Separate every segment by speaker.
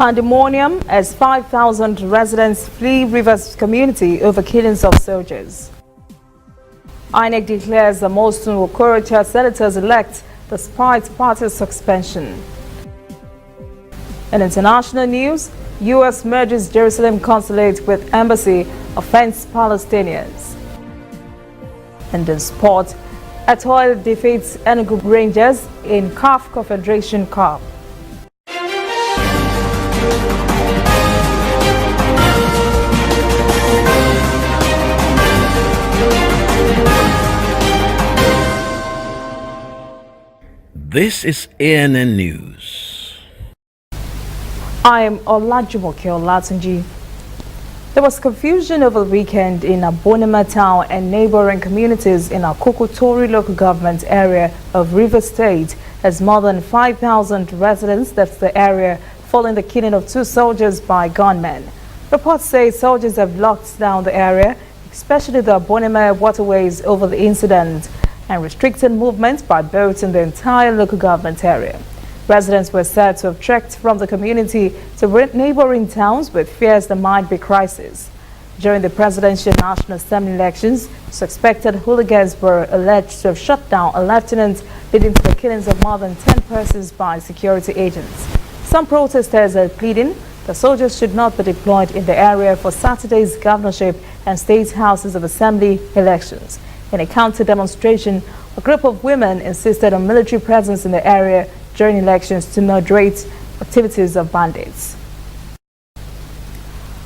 Speaker 1: Pandemonium as 5,000 residents flee Rivers community over killings of soldiers. INEC declares the Mosun Okorocha senators-elect despite party suspension. In international news, U.S. merges Jerusalem Consulate with Embassy, offends Palestinians. And in sport, Etoile defeats Enugu Rangers in CAF Confederation Cup.
Speaker 2: This is ANN News.
Speaker 1: I am Olajumoke Olatunji. There was confusion over the weekend in Abonima town and neighboring communities in Akokotori local government area of Rivers State as more than 5,000 residents left the area following the killing of 2 soldiers by gunmen. Reports say soldiers have locked down the area, especially the Abonima waterways, over the incident, and restricted movement by boats in the entire local government area. Residents were said to have trekked from the community to neighboring towns with fears there might be crisis. During the presidential National Assembly elections, suspected hooligans were alleged to have shot down a lieutenant, leading to the killings of more than 10 persons by security agents. Some protesters are pleading the soldiers should not be deployed in the area for Saturday's governorship and state houses of assembly elections. In a counter-demonstration, a group of women insisted on military presence in the area during elections to moderate activities of bandits.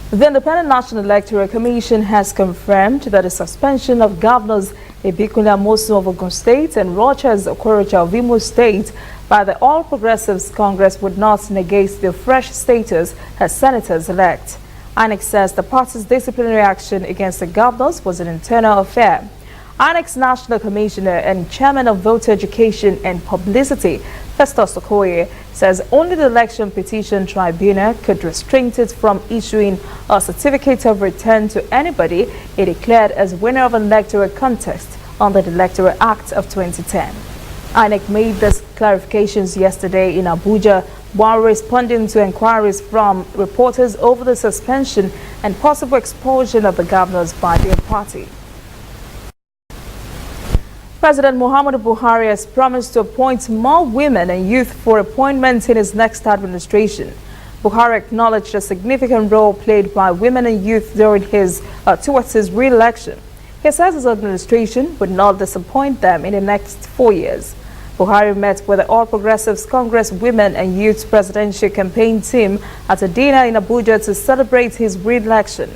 Speaker 1: The Independent National Electoral Commission has confirmed that the suspension of governors Ibikule Amosun of Ogun State and Rochas Okorocha of Imo State by the All Progressives Congress would not negate their fresh status as senators-elect. INEC says the party's disciplinary action against the governors was an internal affair. INEC's National Commissioner and Chairman of Voter Education and Publicity, Festus Okoye, says only the Election Petition Tribunal could restrain it from issuing a certificate of return to anybody it declared as winner of an electoral contest under the Electoral Act of 2010. INEC made these clarifications yesterday in Abuja while responding to inquiries from reporters over the suspension and possible expulsion of the governors by their party. President Muhammadu Buhari has promised to appoint more women and youth for appointments in his next administration. Buhari acknowledged a significant role played by women and youth during towards his re-election. He says his administration would not disappoint them in the next 4 years. Buhari met with the All Progressives Congress Women and Youth Presidential Campaign team at a dinner in Abuja to celebrate his re-election.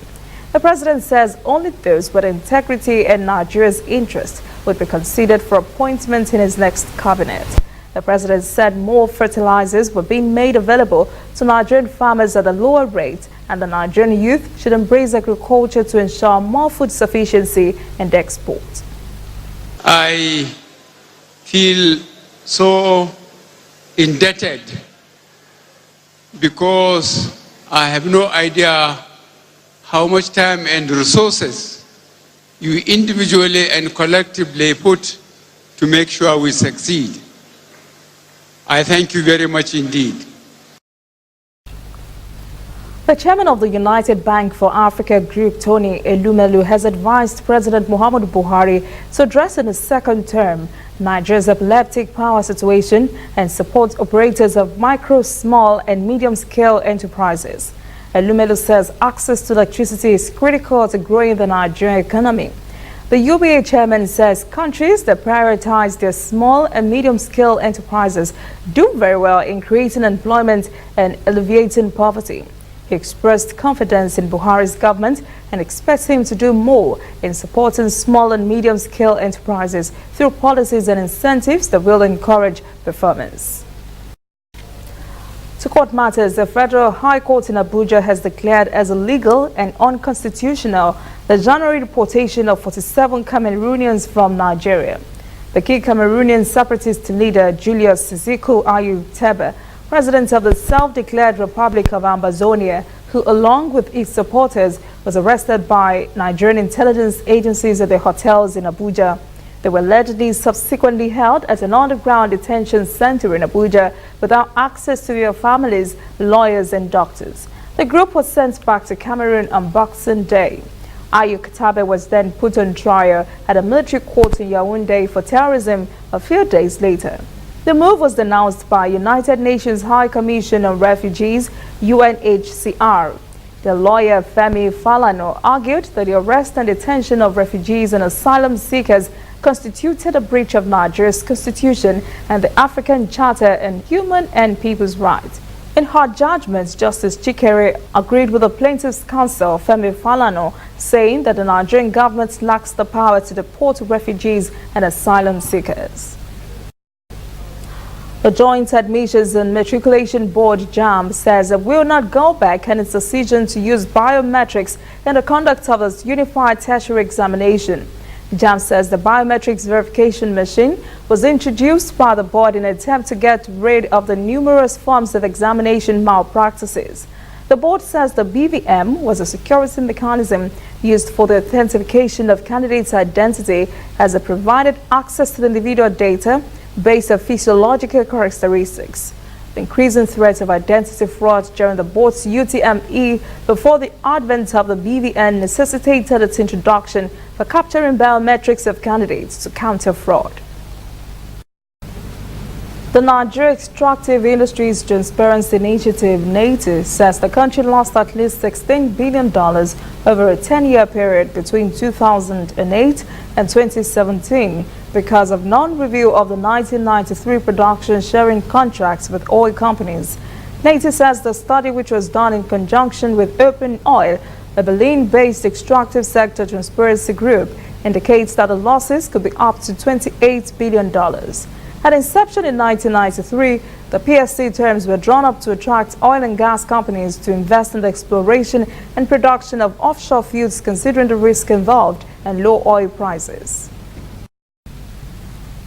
Speaker 1: The president says only those with integrity and Nigeria's interest would be considered for appointment in his next cabinet. The president said more fertilizers were being made available to Nigerian farmers at a lower rate, and the Nigerian youth should embrace agriculture to ensure more food sufficiency and export.
Speaker 3: I feel so indebted because I have no idea how much time and resources you individually and collectively put to make sure we succeed. I thank you very much indeed.
Speaker 1: The chairman of the United Bank for Africa Group, Tony Elumelu, has advised President Muhammadu Buhari to address in his second term Nigeria's epileptic power situation and support operators of micro, small and medium-scale enterprises. Elumelu says access to electricity is critical to growing the Nigerian economy. The UBA chairman says countries that prioritize their small and medium-scale enterprises do very well in creating employment and alleviating poverty. He expressed confidence in Buhari's government and expects him to do more in supporting small and medium-scale enterprises through policies and incentives that will encourage performance. To court matters, the Federal High Court in Abuja has declared as illegal and unconstitutional the January deportation of 47 Cameroonians from Nigeria. The key Cameroonian separatist leader, Julius Siziku Ayu Tebe, president of the self-declared Republic of Ambazonia, who along with his supporters was arrested by Nigerian intelligence agencies at their hotels in Abuja. They were allegedly subsequently held at an underground detention center in Abuja without access to their families, lawyers and doctors. The group was sent back to Cameroon on Boxing Day. Ayu Katabe was then put on trial at a military court in Yaoundé for terrorism a few days later. The move was denounced by United Nations High Commission on Refugees, UNHCR. The lawyer Femi Falana argued that the arrest and detention of refugees and asylum seekers constituted a breach of Nigeria's constitution and the African Charter on Human and People's Rights. In her judgment, Justice Chikere agreed with the plaintiff's counsel, Femi Falana, saying that the Nigerian government lacks the power to deport refugees and asylum seekers. The Joint Admissions and Matriculation Board, JAMB, says it will not go back on its decision to use biometrics in the conduct of its unified tertiary examination. JAMB says the biometrics verification machine was introduced by the board in an attempt to get rid of the numerous forms of examination malpractices. The board says the BVM was a security mechanism used for the authentication of candidates' identity as it provided access to the individual data based on physiological characteristics. The increasing threat of identity fraud during the board's UTME before the advent of the BVN necessitated its introduction for capturing biometrics of candidates to counter fraud. The Nigeria Extractive Industries Transparency Initiative, NATI, says the country lost at least $16 billion over a 10-year period between 2008 and 2017 because of non-review of the 1993 production sharing contracts with oil companies. NATI says the study, which was done in conjunction with Open Oil, a Berlin-based extractive sector transparency group, indicates that the losses could be up to $28 billion. At inception in 1993, the PSC terms were drawn up to attract oil and gas companies to invest in the exploration and production of offshore fields, considering the risk involved and low oil prices.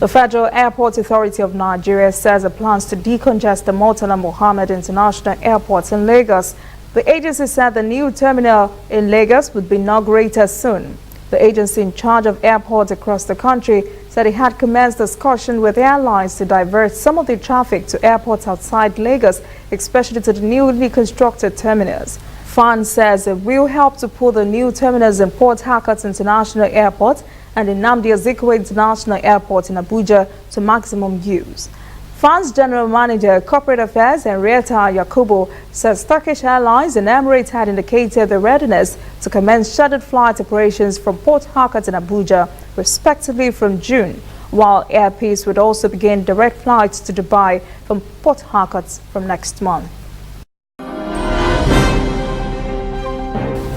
Speaker 1: The Federal Airport Authority of Nigeria says it plans to decongest the Murtala Muhammed International Airport in Lagos. The agency said the new terminal in Lagos would be inaugurated soon. The agency in charge of airports across the country said it had commenced discussion with airlines to divert some of the traffic to airports outside Lagos, especially to the newly constructed terminals. FAN says it will help to pull the new terminals in Port Harcourt International Airport and in Nnamdi Azikiwe International Airport in Abuja to maximum use. FAN's General Manager, Corporate Affairs, Henrietta Yakubu, says Turkish Airlines and Emirates had indicated their readiness to commence scheduled flight operations from Port Harcourt and Abuja, respectively, from June, while Air Peace would also begin direct flights to Dubai from Port Harcourt from next month.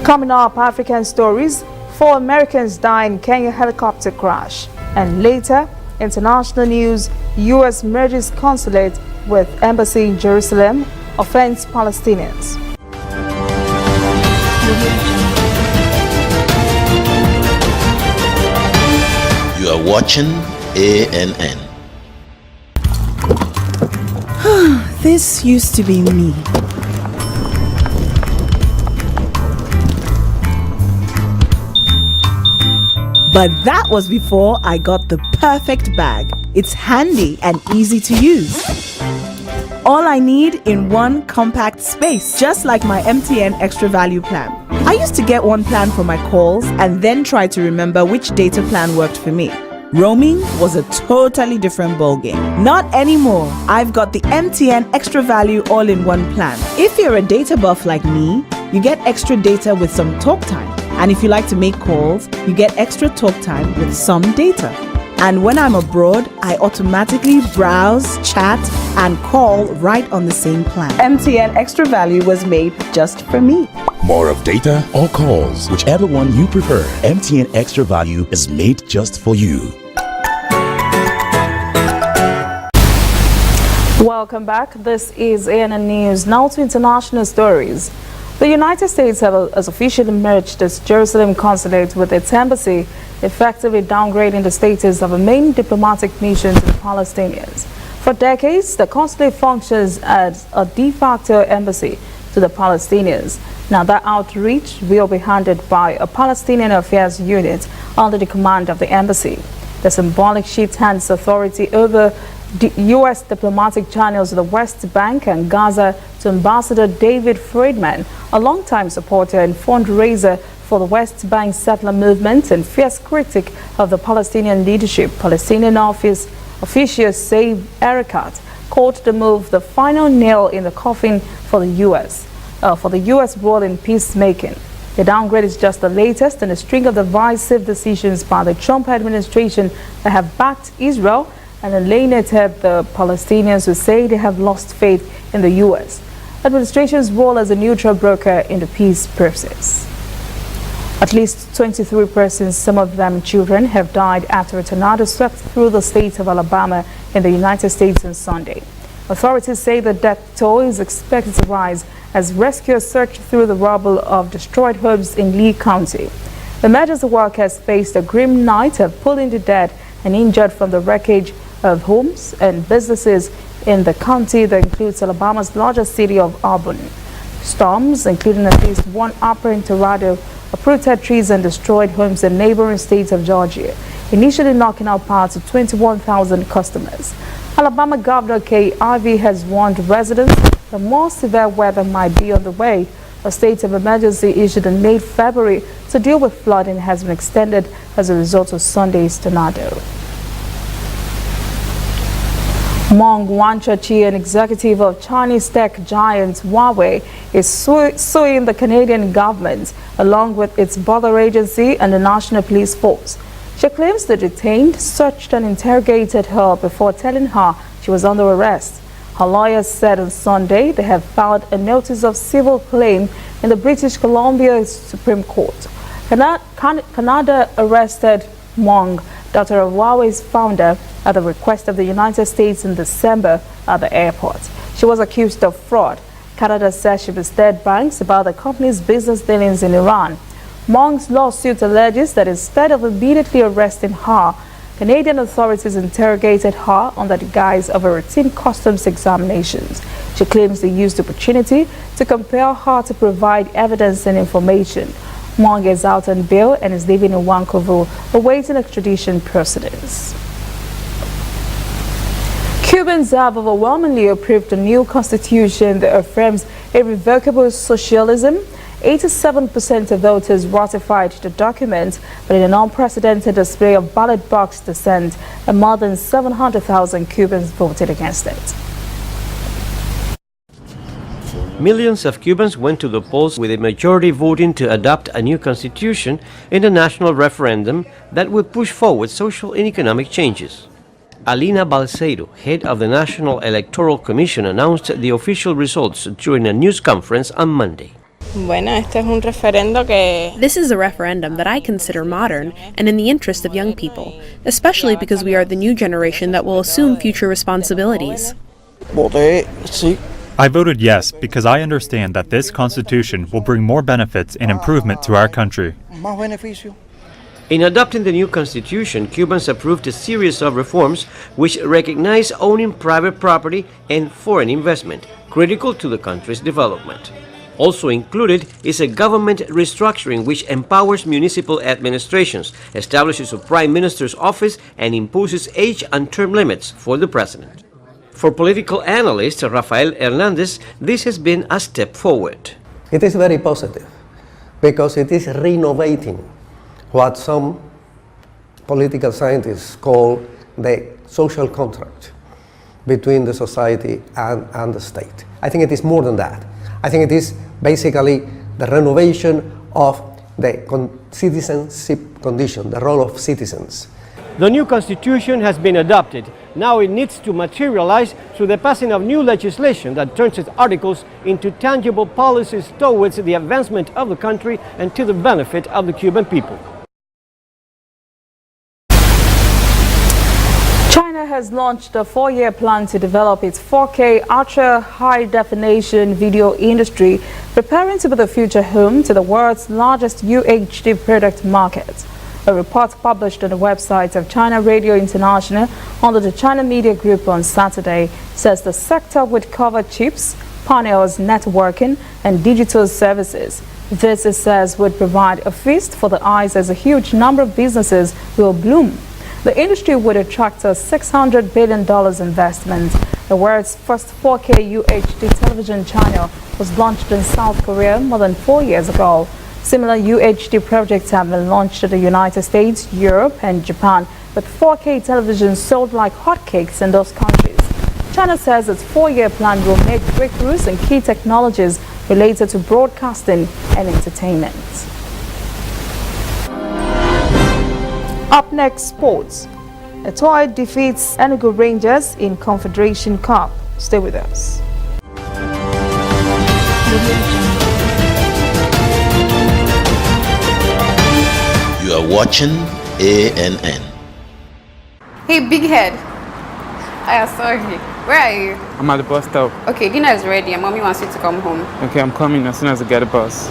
Speaker 1: Coming up, African stories: 4 Americans die in Kenya helicopter crash. And later, international news: U.S. merges consulate with embassy in Jerusalem, offends Palestinians.
Speaker 4: You are watching ANN.
Speaker 5: This used to be me. But that was before I got the perfect bag. It's handy and easy to use. All I need in one compact space, just like my MTN Extra Value plan. I used to get one plan for my calls and then try to remember which data plan worked for me. Roaming was a totally different ballgame. Not anymore. I've got the MTN Extra Value all-in-one plan. If you're a data buff like me, you get extra data with some talk time. And if you like to make calls, you get extra talk time with some data. And when I'm abroad, I automatically browse, chat, and call right on the same plan. MTN Extra Value was made just for me.
Speaker 6: More of data or calls, whichever one you prefer. MTN Extra Value is made just for you.
Speaker 1: Welcome back. This is ANN News. Now to international stories. The United States has officially merged its Jerusalem consulate with its embassy, effectively downgrading the status of a main diplomatic mission to the Palestinians. For decades, the consulate functions as a de facto embassy to the Palestinians. Now, that outreach will be handled by a Palestinian Affairs unit under the command of the embassy. The symbolic shift hands authority over the U.S. diplomatic channels to the West Bank and Gaza to Ambassador David Friedman, a longtime supporter and fundraiser for the West Bank settler movement and fierce critic of the Palestinian leadership. Palestinian officials say Erekat called the move the final nail in the coffin for the U.S. Role in peacemaking. The downgrade is just the latest in a string of divisive decisions by the Trump administration that have backed Israel and alienated the Palestinians who say they have lost faith in the U.S. administration's role as a neutral broker in the peace process. At least 23 persons, some of them children, have died after a tornado swept through the state of Alabama in the United States on Sunday. Authorities say the death toll is expected to rise as rescuers search through the rubble of destroyed homes in Lee County. Emergency workers faced a grim night of pulling the dead and injured from the wreckage of homes and businesses in the county that includes Alabama's largest city of Auburn. Storms, including at least one apparent tornado, uprooted trees and destroyed homes in neighboring states of Georgia, initially knocking out power to 21,000 customers. Alabama Governor Kay Ivey has warned residents that more severe weather might be on the way. A state of emergency issued in late February to deal with flooding has been extended as a result of Sunday's tornado. Meng Wanzhou, an executive of Chinese tech giant Huawei, is suing the Canadian government along with its border agency and the National Police Force. She claims the detained searched and interrogated her before telling her she was under arrest. Her lawyers said on Sunday they have filed a notice of civil claim in the British Columbia Supreme Court. Canada arrested Meng, daughter of Huawei's founder, at the request of the United States in December at the airport. She was accused of fraud. Canada says she misled banks about the company's business dealings in Iran. Meng's lawsuit alleges that instead of immediately arresting her, Canadian authorities interrogated her under the guise of a routine customs examinations. She claims they used the opportunity to compel her to provide evidence and information. Meng is out on bail and is living in Vancouver, awaiting extradition proceedings. Cubans have overwhelmingly approved a new constitution that affirms irrevocable socialism. 87% of voters ratified the document, but in an unprecedented display of ballot box dissent, and more than 700,000 Cubans voted against it.
Speaker 7: Millions of Cubans went to the polls with a majority voting to adopt a new constitution in a national referendum that would push forward social and economic changes. Alina Balseiro, head of the National Electoral Commission, announced the official results during a news conference on Monday.
Speaker 8: This is a referendum that I consider modern and in the interest of young people, especially because we are the new generation that will assume future responsibilities.
Speaker 9: I voted yes because I understand that this constitution will bring more benefits and improvement to our country.
Speaker 7: In adopting the new constitution, Cubans approved a series of reforms which recognize owning private property and foreign investment, critical to the country's development. Also included is a government restructuring which empowers municipal administrations, establishes a prime minister's office, and imposes age and term limits for the president. For political analyst Rafael Hernandez, this has been a step forward.
Speaker 10: It is very positive because it is renovating what some political scientists call the social contract between the society and the state. I think it is more than that. I think it is basically the renovation of the citizenship condition, the role of citizens.
Speaker 7: The new constitution has been adopted. Now it needs to materialize through the passing of new legislation that turns its articles into tangible policies towards the advancement of the country and to the benefit of the Cuban people.
Speaker 1: China has launched a 4-year plan to develop its 4K ultra high-definition video industry, preparing to be the future home to the world's largest UHD product market. A report published on the website of China Radio International under the China Media Group on Saturday says the sector would cover chips, panels, networking, and digital services. This, it says, would provide a feast for the eyes as a huge number of businesses will bloom. The industry would attract a $600 billion investment. The world's first 4K UHD television channel was launched in South Korea more than 4 years ago. Similar UHD projects have been launched in the United States, Europe, and Japan, with 4K televisions sold like hotcakes in those countries. China says its 4-year plan will make breakthroughs in key technologies related to broadcasting and entertainment. Up next, sports. Etoile defeats Enugu Rangers in Confederation Cup. Stay with us.
Speaker 4: You are watching ANN.
Speaker 11: Hey, big head. I am sorry. Where are you?
Speaker 12: I'm at the bus stop.
Speaker 11: Okay, dinner is ready and mommy wants you to come home.
Speaker 12: Okay, I'm coming as soon as I get the bus.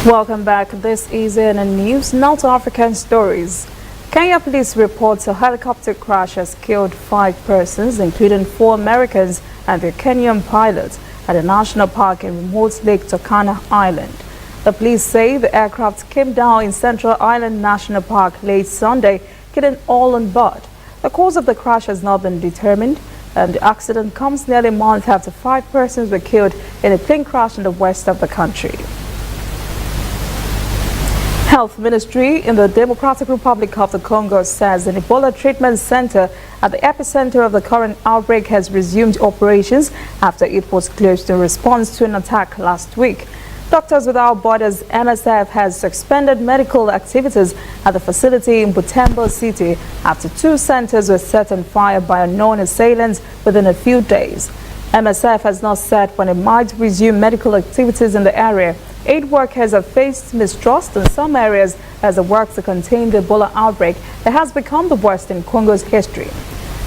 Speaker 1: Welcome back. This is ANN News. Now to African stories. Kenya police reports a helicopter crash has killed 5 persons, including 4 Americans and their Kenyan pilot, at a national park in remote Lake Turkana Island. The police say the aircraft came down in Central Island National Park late Sunday, killing all on board. The cause of the crash has not been determined, and the accident comes nearly a month after 5 persons were killed in a plane crash in the west of the country. Health Ministry in the Democratic Republic of the Congo says an Ebola treatment center at the epicenter of the current outbreak has resumed operations after it was closed in response to an attack last week. Doctors Without Borders (MSF) has suspended medical activities at the facility in Butembo City after 2 centers were set on fire by unknown assailants within a few days. MSF has not said when it might resume medical activities in the area. Aid workers have faced mistrust in some areas as they work to contain the Ebola outbreak that has become the worst in Congo's history.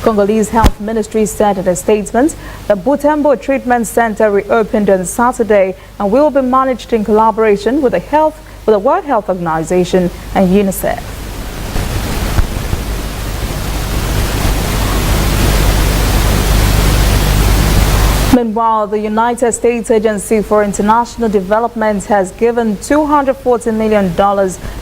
Speaker 1: Congolese Health Ministry said in a statement the Butembo Treatment Center reopened on Saturday and will be managed in collaboration with the World Health Organization and UNICEF. Meanwhile, the United States Agency for International Development has given $240 million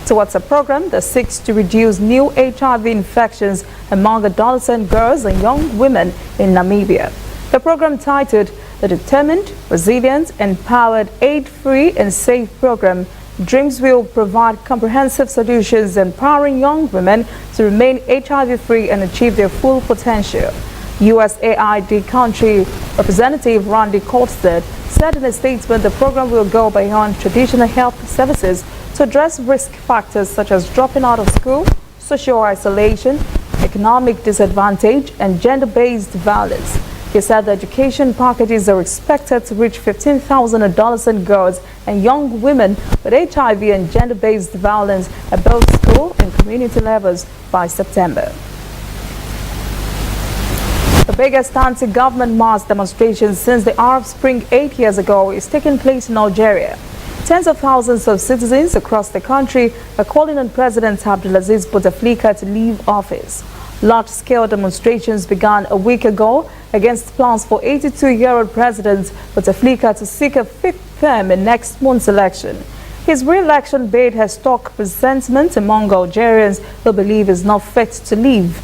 Speaker 1: towards a program that seeks to reduce new HIV infections among adolescent girls and young women in Namibia. The program, titled the Determined, Resilient, Empowered, Aid-Free and Safe Program, Dreams, will provide comprehensive solutions empowering young women to remain HIV-free and achieve their full potential. USAID Country Representative Randy Colstead said in a statement the program will go beyond traditional health services to address risk factors such as dropping out of school, social isolation, economic disadvantage, and gender-based violence. He said the education packages are expected to reach 15,000 adolescent girls and young women with HIV and gender-based violence at both school and community levels by September. The biggest anti-government mass demonstration since the Arab Spring 8 years ago is taking place in Algeria. Tens of thousands of citizens across the country are calling on President Abdelaziz Bouteflika to leave office. Large-scale demonstrations began a week ago against plans for 82-year-old President Bouteflika to seek a 5th term in next month's election. His re-election bid has struck resentment among Algerians who believe he's not fit to lead.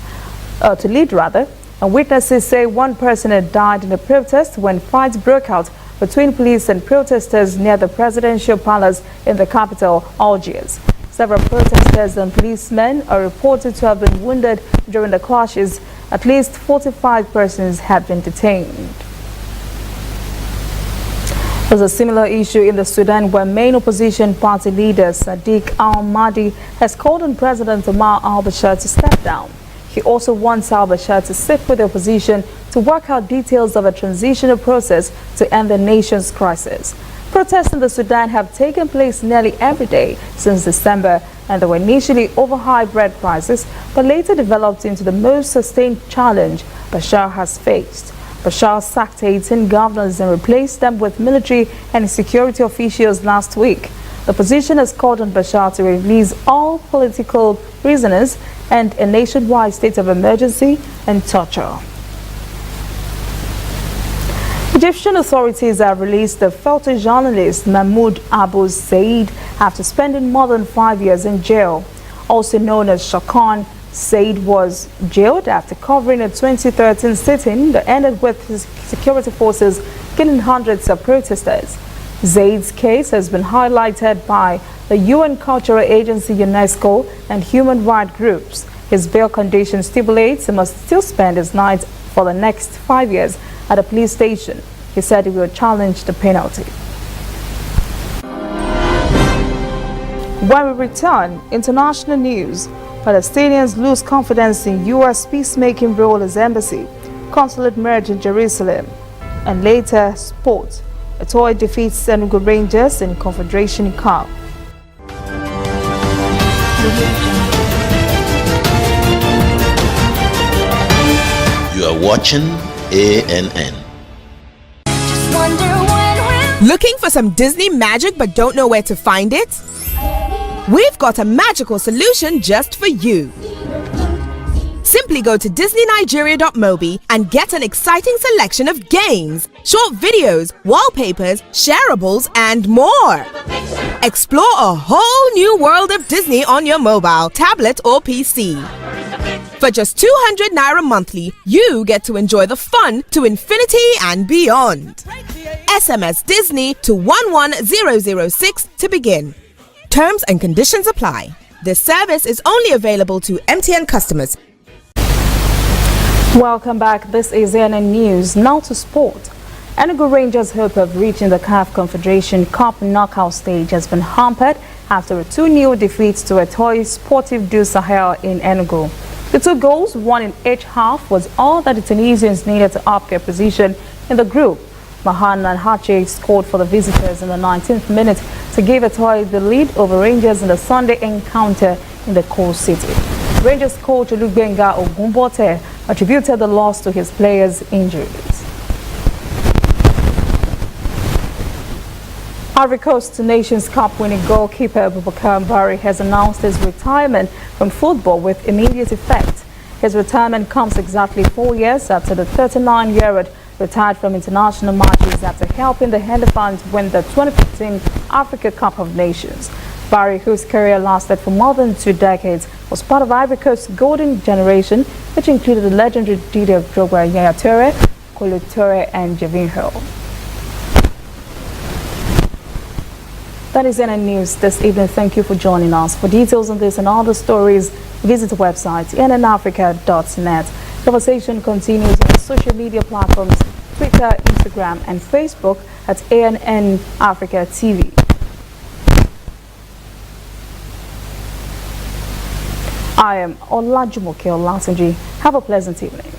Speaker 1: And witnesses say one person had died in a protest when fights broke out between police and protesters near the presidential palace in the capital, Algiers. Several protesters and policemen are reported to have been wounded during the clashes. At least 45 persons have been detained. There's a similar issue in the Sudan where main opposition party leader Sadiq al-Mahdi has called on President Omar al-Bashir to step down. He also wants al-Bashir to sit with the opposition to work out details of a transitional process to end the nation's crisis. Protests in the Sudan have taken place nearly every day since December, and they were initially over high bread prices, but later developed into the most sustained challenge Bashir has faced. Bashir sacked 18 governors and replaced them with military and security officials last week. The opposition has called on Bashir to release all political prisoners and a nationwide state of emergency and torture. Egyptian authorities have released the photojournalist Mahmoud Abu Zaid after spending more than 5 years in jail. Also known as Shakan, Zaid was jailed after covering a 2013 sit-in that ended with his security forces killing hundreds of protesters. Zaid's case has been highlighted by the UN Cultural Agency UNESCO and human rights groups. His bail condition stipulates he must still spend his nights for the next 5 years at a police station. He said he will challenge the penalty. When we return, international news. Palestinians lose confidence in U.S. peacemaking role as embassy. Consulate merge in Jerusalem. And later, sport. Etoy defeats Enugu Rangers in Confederation Cup.
Speaker 4: You are watching ANN.
Speaker 13: Looking for some Disney magic but don't know where to find it? We've got a magical solution just for you. Simply go to disneynigeria.mobi and get an exciting selection of games, short videos, wallpapers, shareables, and more. Explore a whole new world of Disney on your mobile, tablet, or PC. For just 200 Naira monthly, you get to enjoy the fun to infinity and beyond. SMS Disney to 11006 to begin. Terms and conditions apply. This service is only available to MTN customers.
Speaker 1: Welcome back. This is ANN News. Now to sport. Enugu Rangers' hope of reaching the CAF Confederation Cup knockout stage has been hampered after a 2-0 defeat to Etoy Sportive du Sahel in Enugu. The 2 goals, one in each half, was all that the Tunisians needed to up their position in the group. Mahan and Hache scored for the visitors in the 19th minute to give Etoy the lead over Rangers in the Sunday encounter in the coal city. Rangers coach Olugbenga Ogunbote attributed the loss to his players' injuries. Ivory Coast Nations Cup winning goalkeeper Boubacar Bari has announced his retirement from football with immediate effect. His retirement comes exactly 4 years after the 39-year-old retired from international matches after helping the Elephants win the 2015 Africa Cup of Nations. Bari, whose career lasted for more than 2 decades, was part of Ivory Coast's golden generation, which included the legendary Didier Drogba, Yaya Toure, Kolo Toure, and Javinho. That is ANN News this evening. Thank you for joining us. For details on this and other stories, visit the website annafrica.net. Conversation continues on social media platforms, Twitter, Instagram, and Facebook at ANN Africa TV. I am Olajumoke Olatunji. Have a pleasant evening.